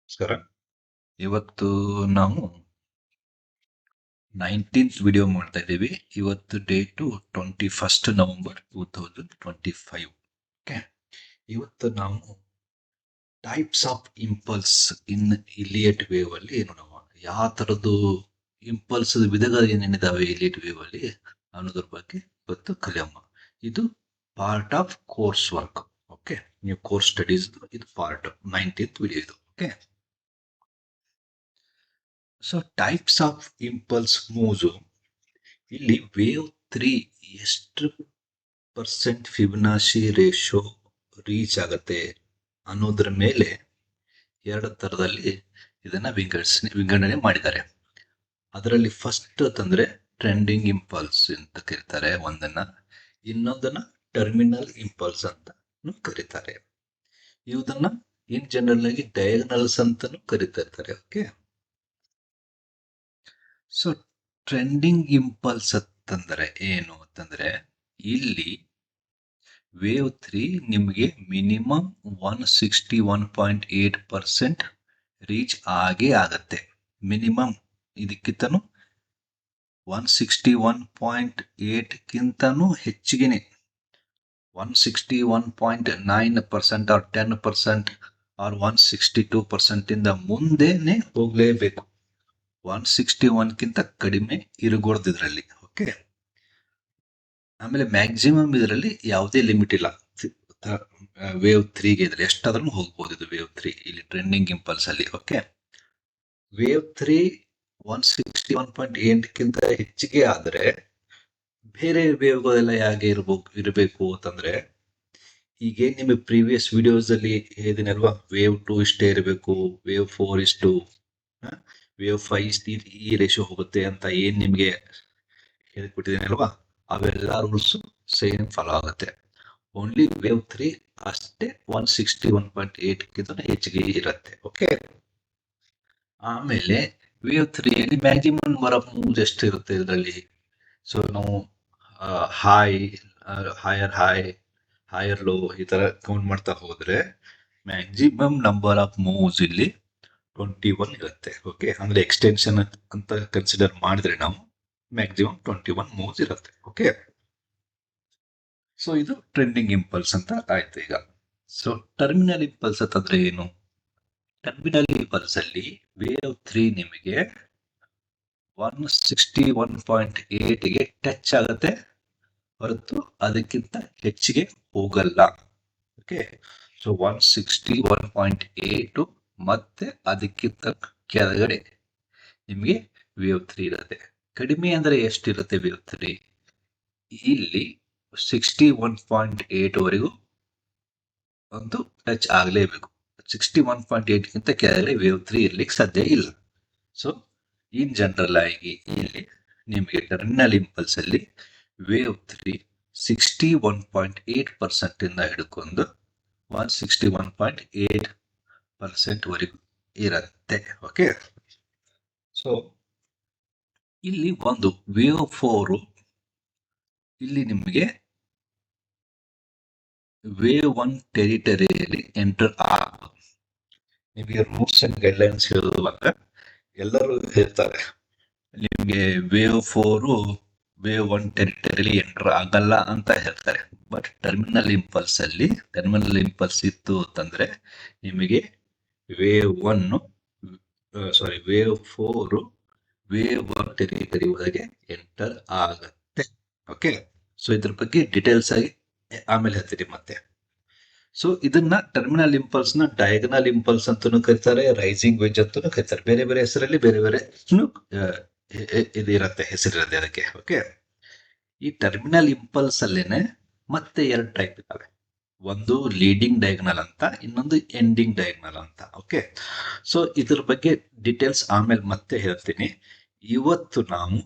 ನಮಸ್ಕಾರ. ಇವತ್ತು ನಾವು 19th ವಿಡಿಯೋ ಮಾಡ್ತಾ ಇದ್ದೀವಿ. ಇವತ್ತು ಡೇಟು 21st ನವೆಂಬರ್ 2025. ಓಕೆ, ಇವತ್ತು ನಾವು types of impulse in Eliot wave ಅಲ್ಲಿ ನೋಡೋಣ. ಯಾವ ಥರದ್ದು ಇಂಪಲ್ಸ್ ವಿಧಗಳು ಏನೇನಿದಾವೆ ಇಲಿಯಟ್ ವೇವ್ ಅಲ್ಲಿ ಅನ್ನೋದ್ರ ಬಗ್ಗೆ ಇವತ್ತು ಕಲಿಯೋಣ. ಇದು part of course work. Okay, ನೀವು ಕೋರ್ಸ್ ಸ್ಟಡೀಸ್ ಇದು ಪಾರ್ಟ್ 19th ವಿಡಿಯೋ ಇದು. Okay, so types of impulse moves ಇಲ್ಲಿ ವೇವ್ 3 ಎಷ್ಟು ಪರ್ಸೆಂಟ್ ಫಿಬನಾಶಿ ರೇಷೋ ರೀಚ್ ಆಗತ್ತೆ ಅನ್ನೋದ್ರ ಮೇಲೆ ಎರಡು ಥರದಲ್ಲಿ ಇದನ್ನ ವಿಂಗಡಣೆ ಮಾಡಿದ್ದಾರೆ. ಅದರಲ್ಲಿ ಫಸ್ಟ್ ಅಂತಂದ್ರೆ ಟ್ರೆಂಡಿಂಗ್ ಇಂಪಲ್ಸ್ ಅಂತ ಕರೀತಾರೆ ಒಂದನ್ನ, ಇನ್ನೊಂದನ್ನ ಟರ್ಮಿನಲ್ ಇಂಪಲ್ಸ್ ಅಂತ ಕರೀತಾರೆ. ಇವುದನ್ನ ಇನ್ ಜನರಲ್ ಆಗಿ ಡಯಾಗನಲ್ಸ್ ಅಂತಾನು ಕರೀತಾ ಇರ್ತಾರೆ. ಓಕೆ, ಸೊ ಟ್ರೆಂಡಿಂಗ್ ಇಂಪಲ್ಸ್ ಅಂತಂದ್ರೆ ಏನು ಅಂತಂದ್ರೆ ಇಲ್ಲಿ ವೇವ್ 3 ನಿಮಗೆ ಮಿನಿಮಮ್ 161.8% ರೀಚ್ ಆಗೇ ಆಗತ್ತೆ. ಮಿನಿಮಮ್ ಇದಕ್ಕಿಂತನೂ 161.8ಗಿಂತನೂ ಹೆಚ್ಚಿಗೆನೆ 161.9% ಆರ್ 10% ಆರ್ 162% ಇಂದ ಮುಂದೆನೆ ಹೋಗ್ಲೇಬೇಕು. 161ಗಿಂತ ಕಡಿಮೆ ಇರಕೂಡದು ಇದರಲ್ಲಿ. ಓಕೆ, ಆಮೇಲೆ ಮ್ಯಾಕ್ಸಿಮಮ್ ಇದರಲ್ಲಿ ಯಾವುದೇ ಲಿಮಿಟ್ ಇಲ್ಲ. ವೇವ್ 3ಗೆ ಇದ್ರೆ ಎಷ್ಟಾದ್ರೂ ಹೋಗ್ಬೋದು ಇದು ವೇವ್ 3 ಇಲ್ಲಿ ಟ್ರೆಂಡಿಂಗ್ ಇಂಪಲ್ಸ್ ಅಲ್ಲಿ. ಓಕೆ, ವೇವ್ 3 161.8ಗಿಂತ ಹೆಚ್ಚಿಗೆ ಆದ್ರೆ ಬೇರೆ ವೇವ್ಗಳೆಲ್ಲ ಹೇಗೆ ಇರಬೇಕು ಅಂತಂದ್ರೆ, ಈಗ ನಿಮಗೆ ಪ್ರೀವಿಯಸ್ ವಿಡಿಯೋಸ್ ಅಲ್ಲಿ ಹೇಳಿದಿನಲ್ವಾ, ವೇವ್ 2 ಇಷ್ಟೇ ಇರಬೇಕು, ವೇವ್ 4 ಇಷ್ಟು, ವೇವ್ 5 ಈ ರೇಷಿಯೋ ಹೋಗುತ್ತೆ ಅಂತ ಏನ್ ನಿಮ್ಗೆ ಹೇಳ್ಕೊಟ್ಟಿದ್ದೀನಿ ಅಲ್ವಾ, ಅವೆಲ್ಲ ರೂಲ್ಸ್ ಸೇಮ್ ಫಾಲೋ ಆಗುತ್ತೆ. ಓನ್ಲಿ ವೇವ್ 3 ಅಷ್ಟೇ 161.8ಗಿಂತ ಹೆಚ್ಚಿಗೆ ಇರುತ್ತೆ. ಓಕೆ, ಆಮೇಲೆ ವೇವ್ 3 ಅಲ್ಲಿ ಮ್ಯಾಕ್ಸಿಮಮ್ ಮೂವ್ಸ್ ಎಷ್ಟು ಇರುತ್ತೆ ಇದರಲ್ಲಿ. ಸೊ ನಾವು ಹೈಯರ್ ಲೋ ಈ ತರ ಕೌಂಟ್ ಮಾಡ್ತಾ ಹೋದ್ರೆ ಮ್ಯಾಕ್ಸಿಮಮ್ ನಂಬರ್ ಆಫ್ ಮೂವ್ಸ್ ಇಲ್ಲಿ 21 ಇರುತ್ತೆ. ಓಕೆ, ಅಂದ್ರೆ ಎಕ್ಸ್ಟೆನ್ಷನ್ ಅಂತ ಕನ್ಸಿಡರ್ ಮಾಡಿದ್ರೆ ನಾವು ಮ್ಯಾಕ್ಸಿಮಮ್ 21 ಮೂವ್ಸ್ ಇರುತ್ತೆ. ಓಕೆ, ಸೊ ಇದು ಟ್ರೆಂಡಿಂಗ್ ಇಂಪಲ್ಸ್ ಅಂತ ಆಯ್ತು. ಈಗ ಸೊ ಟರ್ಮಿನಲ್ ಇಂಪಲ್ಸ್ ಅಂತಂದ್ರೆ ಏನು? ಟರ್ಮಿನಲ್ ಇಂಪಲ್ಸ್ ಅಲ್ಲಿ ವೇವ್ 3 ನಿಮಗೆ 161.8ಗೆ ಟಚ್ ಆಗುತ್ತೆ ಹೊರತು ಅದಕ್ಕಿಂತ ಹೆಚ್ಚಿಗೆ ಹೋಗಲ್ಲ. ಓಕೆ, ಸೊ 161.8 ಮತ್ತೆ ಅದಕ್ಕಿಂತ ಕೆಳಗಡೆ ನಿಮಗೆ ವೇವ್ 3 ಇರುತ್ತೆ. ಕಡಿಮೆ ಅಂದ್ರೆ ಎಷ್ಟಿರುತ್ತೆ ವೇವ್ 3? ಇಲ್ಲಿ 61.8 ವರೆಗೂ ಒಂದು ಟಚ್ ಆಗಲೇಬೇಕು. 61.8ಗಿಂತ ಕೆಳಗಡೆ ವೇವ್ 3 ಇರ್ಲಿಕ್ಕೆ ಸಾಧ್ಯ ಇಲ್ಲ. ಸೊ ಇನ್ ಜನರಲ್ ಆಗಿ ಇಲ್ಲಿ ನಿಮಗೆ ಟರ್ಮಿನಲ್ ಇಂಪಲ್ಸ್ ಅಲ್ಲಿ ವೇವ್ 3 61.8% ಇಂದ ಹಿಡ್ಕೊಂಡು 161.8% ವರೆಗೂ ಇರುತ್ತೆ. ಓಕೆ, ಸೊ ಇಲ್ಲಿ ಒಂದು ವೇವ್ 4 ಇಲ್ಲಿ ನಿಮಗೆ ವೇವ್ 1 ಟೆರಿಟರಿಯಲ್ಲಿ ಎಂಟರ್ ಆಗ ನಿಮಗೆ ರೂಲ್ಸ್ ಅಂಡ್ ಗೈಡ್ಲೈನ್ಸ್ ಹೇಳುವಾಗ ಎಲ್ಲರೂ ಹೇಳ್ತಾರೆ ನಿಮಗೆ ವೇವ್ 4 ವೇವ್ 1 ಟೆರಿಟರಿಯಲ್ಲಿ ಎಂಟರ್ ಆಗಲ್ಲ ಅಂತ ಹೇಳ್ತಾರೆ. ಬಟ್ ಟರ್ಮಿನಲ್ ಇಂಪಲ್ಸ್ ಅಲ್ಲಿ ಟರ್ಮಿನಲ್ ಇಂಪಲ್ಸ್ ಇತ್ತು ಅಂತಂದ್ರೆ ನಿಮಗೆ ವೇವ್ 4 ವೇವ್ 1 ಟೆರಿಟರಿ ಒಳಗೆ ಎಂಟರ್ ಆಗತ್ತೆ. ಓಕೆ, ಸೊ ಇದ್ರ ಬಗ್ಗೆ ಡೀಟೇಲ್ಸ್ ಆಗಿ ಆಮೇಲೆ ಹೇಳ್ತೀನಿ ಮತ್ತೆ. ಸೊ ಇದನ್ನ ಟರ್ಮಿನಲ್ ಇಂಪಲ್ಸ್ ನ ಡಯಾಗನಲ್ ಇಂಪಲ್ಸ್ ಅಂತಾನೂ ಕರೀತಾರೆ, ರೈಸಿಂಗ್ ವೆಜ್ ಅಂತಾನೂ ಕರೀತಾರೆ. ಬೇರೆ ಬೇರೆ ಹೆಸರಲ್ಲಿ ಬೇರೆ ಬೇರೆ ಇದಿರತ್ತೆ, ಹೆಸರಿರುತ್ತೆ ಅದಕ್ಕೆ. ಓಕೆ, ಈ ಟರ್ಮಿನಲ್ ಇಂಪಲ್ಸ್ ಅಲ್ಲೇನೆ ಮತ್ತೆ ಎರಡು ಟೈಪ್ ಇದ್ದಾವೆ. ಒಂದು ಲೀಡಿಂಗ್ ಡಯಾಗನಲ್ ಅಂತ, ಇನ್ನೊಂದು ಎಂಡಿಂಗ್ ಡಯಾಗನಲ್ ಅಂತ. ಓಕೆ, ಸೊ ಇದ್ರ ಬಗ್ಗೆ ಡೀಟೇಲ್ಸ್ ಆಮೇಲೆ ಮತ್ತೆ ಹೇಳ್ತೀನಿ. ಇವತ್ತು ನಾವು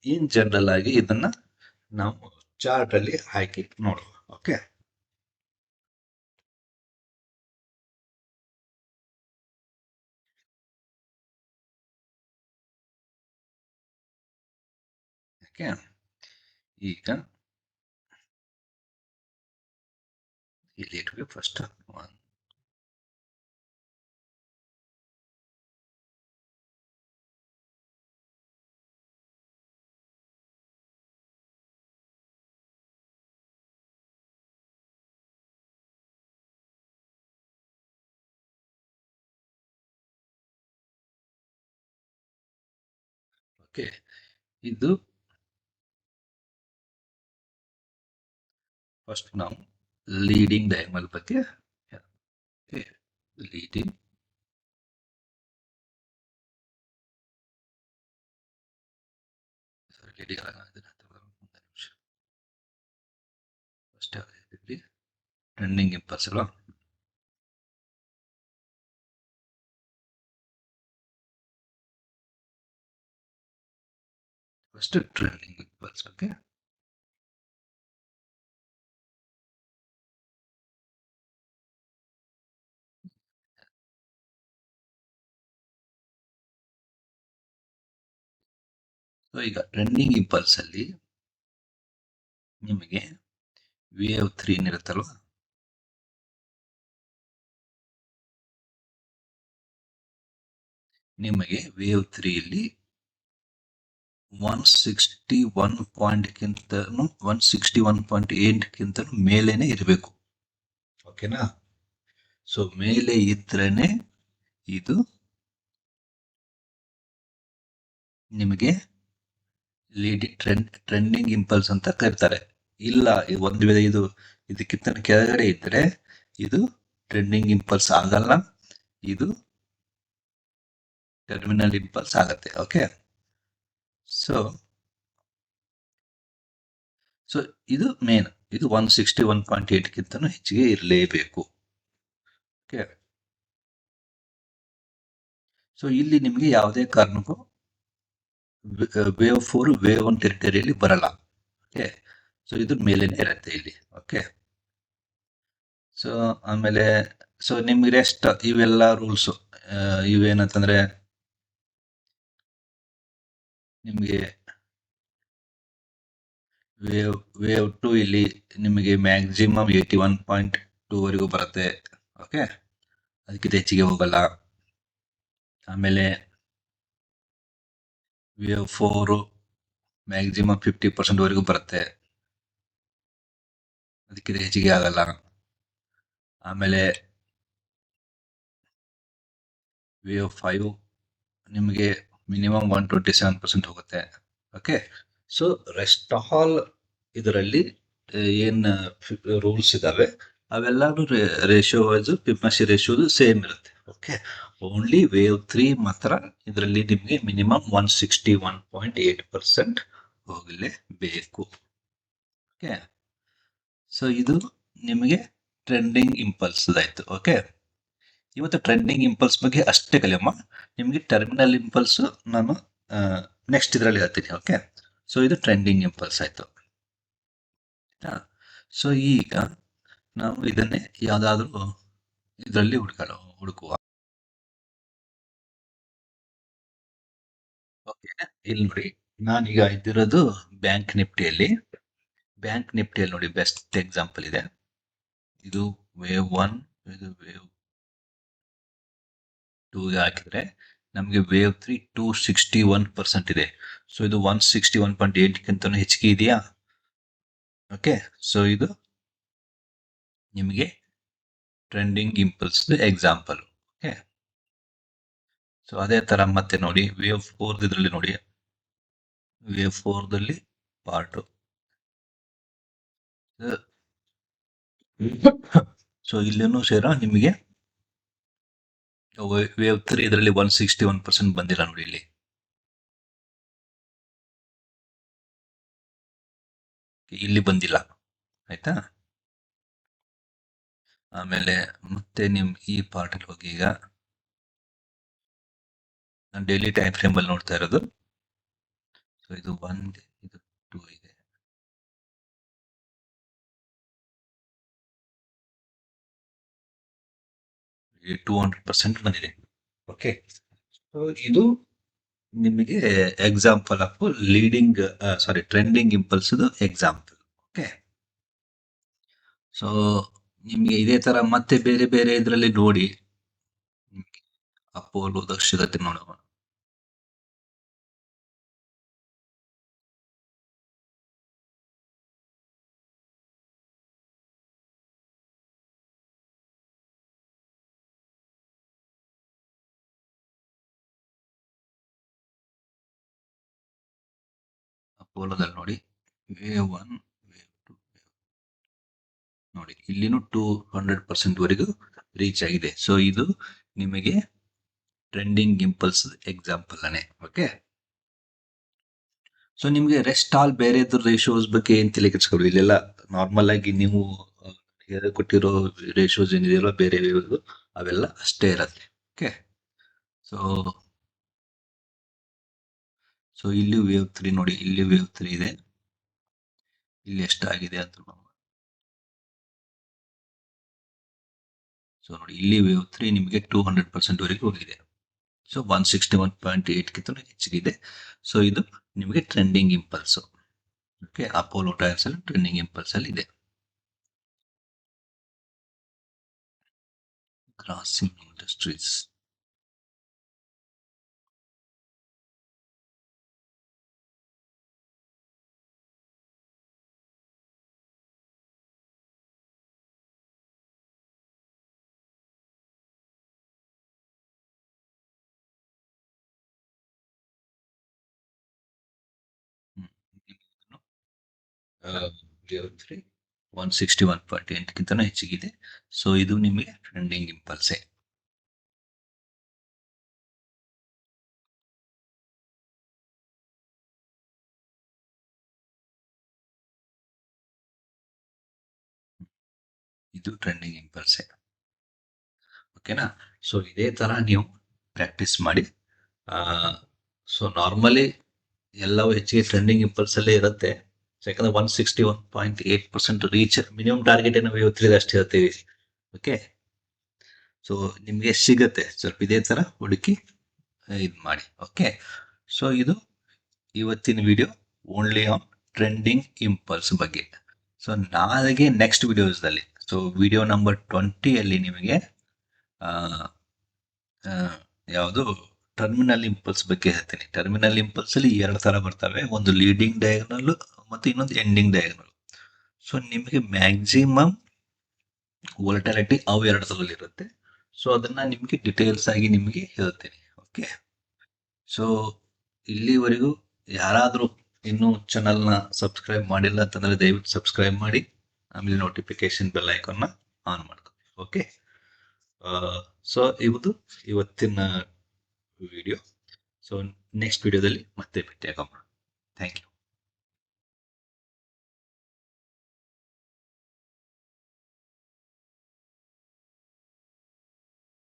ಇನ್ ಜನರಲ್ ಆಗಿ ಇದನ್ನ ನಾವು ಚಾರ್ಟ್ ಅಲ್ಲಿ ಹಾಕಿ ನೋಡುವ. ಓಕೆ, ಈಗ ಇಲ್ಲಿ ಇಟ್ಬೇಕು ಫಸ್ಟ್. ಓಕೆ, ಇದು ಫಸ್ಟ್ ನಾವು ಲೀಡಿಂಗ್ ಡಯಾಗ್ನಲ್ ಬಗ್ಗೆ. Okay, leading leading first trending impulse ಅಲ್ವಾ. First trending impulse. Okay, so ಈಗ ಟ್ರೆಂಡಿಂಗ್ ಇಂಪಲ್ಸ್ ಅಲ್ಲಿ ನಿಮಗೆ ವೇವ್ 3 ಇರುತ್ತಲ್ವಾ, ನಿಮಗೆ ವೇವ್ 3 ಇಲ್ಲಿ 161.8 ಮೇಲೇನೆ ಇರಬೇಕು. ಓಕೆನಾ? ಸೊ ಮೇಲೆ ಇದ್ರೇನೆ ಇದು ನಿಮಗೆ ಟ್ರೆಂಡಿಂಗ್ ಇಂಪಲ್ಸ್ ಅಂತ ಕರೀತಾರೆ. ಇಲ್ಲ ಒಂದು ವೇಳೆ ಇದು ಇದಕ್ಕಿಂತ ಕೆಳಗಡೆ ಇದ್ರೆ ಇದು ಟ್ರೆಂಡಿಂಗ್ ಇಂಪಲ್ಸ್ ಆಗಲ್ಲ, ಇದು ಟರ್ಮಿನಲ್ ಇಂಪಲ್ಸ್ ಆಗತ್ತೆ. ಓಕೆ, ಸೊ ಇದು ಮೇನ್, ಇದು 161.8 ಹೆಚ್ಚಿಗೆ ಇರಲೇಬೇಕು. ಓಕೆ, ಸೊ ಇಲ್ಲಿ ನಿಮಗೆ ಯಾವುದೇ ಕಾರಣಕ್ಕೂ ವೇವ್ 4 ವೇವ್ 1 ಟೆರಿಟರಿಯಲ್ಲಿ ಬರಲ್ಲ. ಓಕೆ, ಸೊ ಇದು ಮೇಲೇನೆ ಇರುತ್ತೆ ಇಲ್ಲಿ. ಓಕೆ, ಸೊ ಆಮೇಲೆ ಸೊ ನಿಮ್ಗೆ ರೆಸ್ಟ್ ಇವೆಲ್ಲ ರೂಲ್ಸ್ ಇವೇನಂತಂದ್ರೆ ನಿಮಗೆ ವೇವ್ 2 ಇಲ್ಲಿ ನಿಮಗೆ ಮ್ಯಾಕ್ಸಿಮಮ್ 81.2 ವರೆಗೂ ಬರುತ್ತೆ. ಓಕೆ, ಅದಕ್ಕಿಂತ ಹೆಚ್ಚಿಗೆ ಹೋಗಲ್ಲ. ಆಮೇಲೆ ವೇವ್ 4 ಮ್ಯಾಕ್ಸಿಮಮ್ 50% ವರೆಗೂ ಬರುತ್ತೆ, ಅದಕ್ಕಿಂತ ಹೆಚ್ಚಿಗೆ ಆಗಲ್ಲ. ಆಮೇಲೆ ವೇವ್ 5 ನಿಮಗೆ ಮಿನಿಮಮ್ 127% ಹೋಗುತ್ತೆ. ಓಕೆ, ಸೊ ರೆಸ್ಟ್ ಆಲ್ ಇದರಲ್ಲಿ ಏನ್ ರೂಲ್ಸ್ ಇದಾವೆ ಅವೆಲ್ಲಾನು ರೇಷಿಯೋ ವೈಸ್ ಫಿಬೊನಾಚಿ ರೇಷಿಯೋದು ಸೇಮ್ ಇರುತ್ತೆ. ಓಕೆ, ಓನ್ಲಿ ವೇವ್ 3 ಮಾತ್ರ ಇದರಲ್ಲಿ ನಿಮಗೆ ಮಿನಿಮಮ್ 161.8% ಹೋಗಲೇಬೇಕು. ಓಕೆ, ಸೊ ಇದು ನಿಮಗೆ ಟ್ರೆಂಡಿಂಗ್ ಇಂಪಲ್ಸ್ ಆಯ್ತು. ಓಕೆ, ಇವತ್ತು ಟ್ರೆಂಡಿಂಗ್ ಇಂಪಲ್ಸ್ ಬಗ್ಗೆ ಅಷ್ಟೇ ಕಲಿಯಮ್ಮ. ನಿಮಗೆ ಟರ್ಮಿನಲ್ ಇಂಪಲ್ಸ್ ನಾನು ನೆಕ್ಸ್ಟ್ ಇದರಲ್ಲಿ ಹೇಳ್ತೀನಿ. ಓಕೆ, ಸೊ ಇದು ಟ್ರೆಂಡಿಂಗ್ ಇಂಪಲ್ಸ್ ಆಯ್ತು. ಸೊ ಈಗ ನಾವು ಇದನ್ನೇ ಯಾವ್ದಾದ್ರು ಇದರಲ್ಲಿ ಹುಡುಕುವ. ಓಕೆ, ಇಲ್ಲಿ ನೋಡಿ ನಾನೀಗ ಇದ್ದಿರೋದು ಬ್ಯಾಂಕ್ ನಿಫ್ಟಿಯಲ್ಲಿ ನೋಡಿ ಬೆಸ್ಟ್ ಎಕ್ಸಾಂಪಲ್ ಇದೆ. ಇದು ವೇವ್ 1, ಇದು ವೇವ್ 2 ಹಾಕಿದ್ರೆ ನಮಗೆ ವೇವ್ 3 261% ಇದೆ. ಸೊ ಇದು 161.8 ಹೆಚ್ಚಿಗೆ ಇದೆಯಾ? ಓಕೆ, ಸೊ ಇದು ನಿಮಗೆ trending impulse example. Okay, so ಅದೇ ತರ ಮತ್ತೆ ನೋಡಿ ವೇವ್ 4 ಇದರಲ್ಲಿ ನೋಡಿ, ವೇವ್ 4ದಲ್ಲಿ ಪಾರ್ಟ್. ಸೊ ಇಲ್ಲಿನೂ ಸೇರ ನಿಮಗೆ ವೇವ್ 3 ಇದರಲ್ಲಿ 161% ಬಂದಿಲ್ಲ ನೋಡಿ ಇಲ್ಲಿ. ಇಲ್ಲಿ ಬಂದಿಲ್ಲ, ಆಯ್ತಾ? ಆಮೇಲೆ ಮತ್ತೆ ನಿಮ್ ಈ ಪಾರ್ಟ್ ಅಲ್ಲಿ ಹೋಗಿ, ಈಗ ನಾನು ಡೈಲಿ ಟೈಮ್ ಫ್ರೇಮ್ ಅಲ್ಲಿ ನೋಡ್ತಾ ಇರೋದು. ಸೊ ಇದು 1, ಇದು 2 ಇದೆ. ಈ 200% ಬಂದಿದೆ. ಓಕೆ, ಸೊ ಇದು ನಿಮಗೆ example of leading trending impulse example. Okay, so ನಿಮಗೆ ಇದೇ ತರ ಮತ್ತೆ ಬೇರೆ ಬೇರೆ ಇದರಲ್ಲಿ ನೋಡಿ, ಅಪೋಲೋ ದಕ್ಷತೆ ನೋಡೋಣ. ಪೋಲೋದಲ್ಲಿ ನೋಡಿ ವೇವ್ 1 ವೇವ್ 2 ನೋಡಿ ಇಲ್ಲಿನೂ 200% ವರೆಗೂ ರೀಚ್ ಆಗಿದೆ. ಸೊ ಇದು ನಿಮಗೆ ಟ್ರೆಂಡಿಂಗ್ ಇಂಪಲ್ಸ್ ಎಕ್ಸಾಂಪಲ್ ಅನೇ. ಓಕೆ, ಸೊ ನಿಮಗೆ ರೆಸ್ಟ್ ಆಲ್ ಬೇರೆದ್ರ ರೇಷಿಯೋಸ್ ಬಗ್ಗೆ ಏನ್ ತಲೆ ಕೆಡಿಸ್ಕೊಳ್ಳಿ. ಇಲ್ಲೆಲ್ಲ ನಾರ್ಮಲ್ ಆಗಿ ನೀವು ಕೊಟ್ಟಿರೋ ರೇಷಿಯೋಸ್ ಏನಿದೆಯಲ್ಲ ಬೇರೆ ಅವೆಲ್ಲ ಅಷ್ಟೇ ಇರತ್ತೆ. ಓಕೆ, ಸೊ ಇಲ್ಲಿ ವೇವ್ 3 ನೋಡಿ, ಇಲ್ಲಿ ವೇವ್ 3 ಇದೆ, ಇಲ್ಲಿ ಎಷ್ಟಾಗಿದೆ ಅಂತ ನಾವು. ಸೊ ನೋಡಿ ಇಲ್ಲಿ ವೇವ್ 3 ನಿಮಗೆ 200% ವರೆಗೂ ಹೋಗಿದೆ. ಸೊ 161.8 ಗಿಂತ ಹೆಚ್ಚಿಗಿದೆ. ಸೊ ಇದು ನಿಮಗೆ trending impulse. Okay, Apollo tyres ಅಲ್ಲಿ ಟ್ರೆಂಡಿಂಗ್ ಇಂಪಲ್ಸ್ ಅಲ್ಲಿ ಇದೆ. ಕ್ರಾಸಿಂಗ್ ಇಂಡಸ್ಟ್ರೀಸ್ ವೇವ್ 3 161.8 ಗಿಂತ ಹೆಚ್ಚಿಗಿದೆ. ಸೊ ಇದು ನಿಮಗೆ ಟ್ರೆಂಡಿಂಗ್ ಇಂಪಲ್ಸೇ. ಇದು ಟ್ರೆಂಡಿಂಗ್ ಇಂಪಲ್ಸೇ. ಓಕೆನಾ? ಸೊ ಇದೇ ತರ ನೀವು ಪ್ರಾಕ್ಟೀಸ್ ಮಾಡಿ. ಸೊ ನಾರ್ಮಲಿ ಎಲ್ಲವೂ ಹೆಚ್ಚಿಗೆ ಟ್ರೆಂಡಿಂಗ್ ಇಂಪಲ್ಸ್ ಅಲ್ಲೇ ಇರುತ್ತೆ. ಯಾಕಂದ್ರೆ 161.8% ರೀಚ್ ಮಿನಿಮಮ್ ಟಾರ್ಗೆಟ್ ಏನೋ ವೇವ್ 3 ಅಷ್ಟೇ ಇರ್ತೀವಿ. ಓಕೆ, ಸೊ ನಿಮಗೆ ಸಿಗತ್ತೆ. ಸ್ವಲ್ಪ ಇದೇ ತರ ಹುಡುಕಿ ಇದು ಮಾಡಿ. ಓಕೆ, ಸೊ ಇದು ಇವತ್ತಿನ video only on trending impulse ಬಗ್ಗೆ. ಸೊ ನಾಳೆಗೆ ನೆಕ್ಸ್ಟ್ ವಿಡಿಯೋಸ್ದಲ್ಲಿ, ಸೊ ವಿಡಿಯೋ ನಂಬರ್ 20 ಅಲ್ಲಿ ನಿಮಗೆ ಯಾವುದು ಟರ್ಮಿನಲ್ ಇಂಪಲ್ಸ್ ಬಗ್ಗೆ ಹೇಳ್ತೀನಿ. ಟರ್ಮಿನಲ್ ಇಂಪಲ್ಸ್ ಅಲ್ಲಿ 2 ತರ ಬರ್ತವೆ, ಒಂದು ಲೀಡಿಂಗ್ ಡಯಾಗನಲ್ ಮತ್ತು ಇನ್ನೊಂದು ಎಂಡಿಂಗ್ ಡಯಾಗನಲ್. ಸೊ ನಿಮಗೆ ಮ್ಯಾಕ್ಸಿಮಮ್ ವೋಲ್ಟಾಲಿಟಿ ಅವು 2 ತರಲ್ಲಿ ಇರುತ್ತೆ. ಸೊ ಅದನ್ನ ನಿಮಗೆ ಡಿಟೇಲ್ಸ್ ಆಗಿ ನಿಮಗೆ ಹೇಳ್ತೀನಿ. ಓಕೆ, ಸೊ ಇಲ್ಲಿವರೆಗೂ ಯಾರಾದರೂ ಇನ್ನೂ ಚಾನಲ್ನ ಸಬ್ಸ್ಕ್ರೈಬ್ ಮಾಡಿಲ್ಲ ಅಂತಂದ್ರೆ ದಯವಿಟ್ಟು ಸಬ್ಸ್ಕ್ರೈಬ್ ಮಾಡಿ, ಆಮೇಲೆ ನೋಟಿಫಿಕೇಶನ್ ಬೆಲ್ ಐಕಾನ್ನ ಆನ್ ಮಾಡ್ಕೊಳ್ಳಿ. ಓಕೆ, ಸೊ ಇವತ್ತಿನ ವಿಡಿಯೋ. ಸೊ ನೆಕ್ಸ್ಟ್ ವಿಡಿಯೋದಲ್ಲಿ ಮತ್ತೆ ಭೇಟಿಯಾಗೋಣ. Thank you.